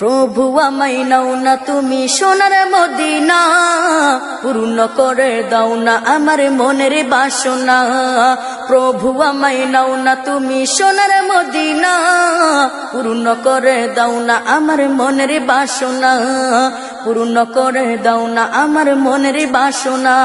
প্রভু আমায় নাও না তুমি সোনার মদিনা, পূর্ণ করে দাও না আমার মনের বাসনা। প্রভু আমায় নাও না তুমি সোনার মদিনা, পূর্ণ করে দাও না আমার মনের বাসনা, পূর্ণ করে দাও না আমার মনের বাসনা।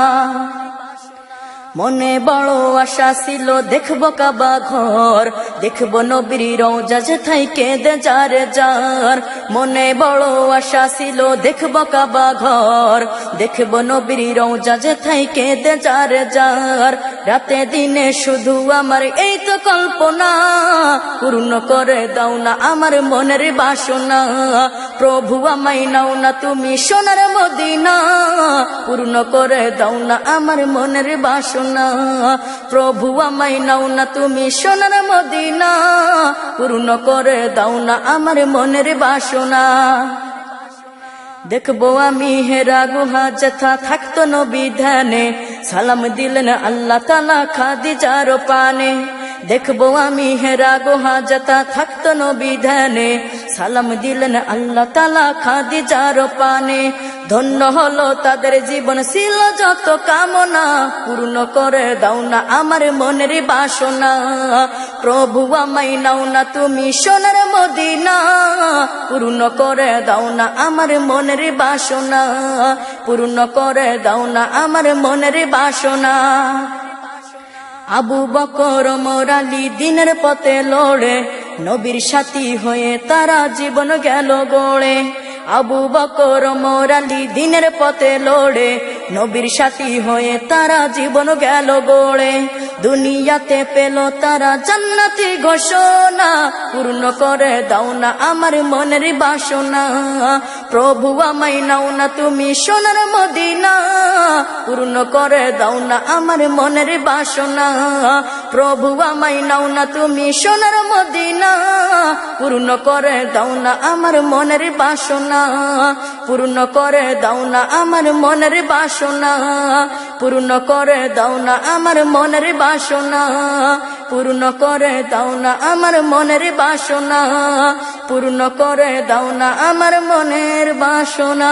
মনে বড় আশা ছিল দেখবো কাবা ঘর, দেখবো নবীর রওজা যেথায় কেঁদে যার যার। মনে বড় আশা ছিল দেখবো কাবা ঘর, দেখবো নবীর রওজা যেথায় কেঁদে যার যার। রাতে দিনে শুধু আমার এই তো কল্পনা, পূর্ণ করে দাও না আমার মনের বাসনা। প্রভু আমায় নাও না তুমি সোনার মদিনা, পূর্ণ করে দাও না আমার মনের বাসনা। প্রভু আমায় নাও না তুমি সোনার মদিনা, পূর্ণ করে দাও না আমার মনের বাসনা। দেখবো আমি হেরা গুহা যেথা থাকতো নবী ধ্যানে, সালাম দিলেন আল্লাহ তাআলা খাদিজার পানে। দেখবো আমি হেরা গুহা যেথা থাকতো নবী ধ্যানে, সালাম দিলেন আল্লাহ তাআলা খাদিজার পানে। ধন্য হলো তাদের জীবন ছিল যত কামনা, পূর্ণ করে দাও না আমার মনের বাসনা। প্রভু আমায় নাও না তুমি সোনার মদিনা, পূর্ণ করে দাও না আমার মনের বাসনা, পূর্ণ করে দাও না আমার মনের বাসনা। আবু বকর ওমর আলী দিনের পথে লড়ে, নবীর সাথী হয়ে তারা জীবন গেল গড়ে। আবু বকর ওমর আলী দিনের পথে লড়ে, নবীর সাথী হয়ে তারা জীবন গেল গড়ে। দুনিয়াতে পেল তারা জান্নাতি ঘোষণা, পূর্ণ করে দাও না আমার মনের বাসনা। প্রভু আমায় নাও না তুমি সোনার মদিনা, পূর্ণ করে দাও না আমার মনের বাসনা। প্রভু আমায় নাও না তুমি সোনার মদিনা, পূর্ণ করে দাও না আমার মনের বাসনা, পূর্ণ করে দাও না আমার মনের বাসনা, পূর্ণ করে দাও না আমার মনের বাসনা, পূর্ণ করে দাও না আমার মনের বাসনা, পূর্ণ করে দাও না আমার মনের বাসনা।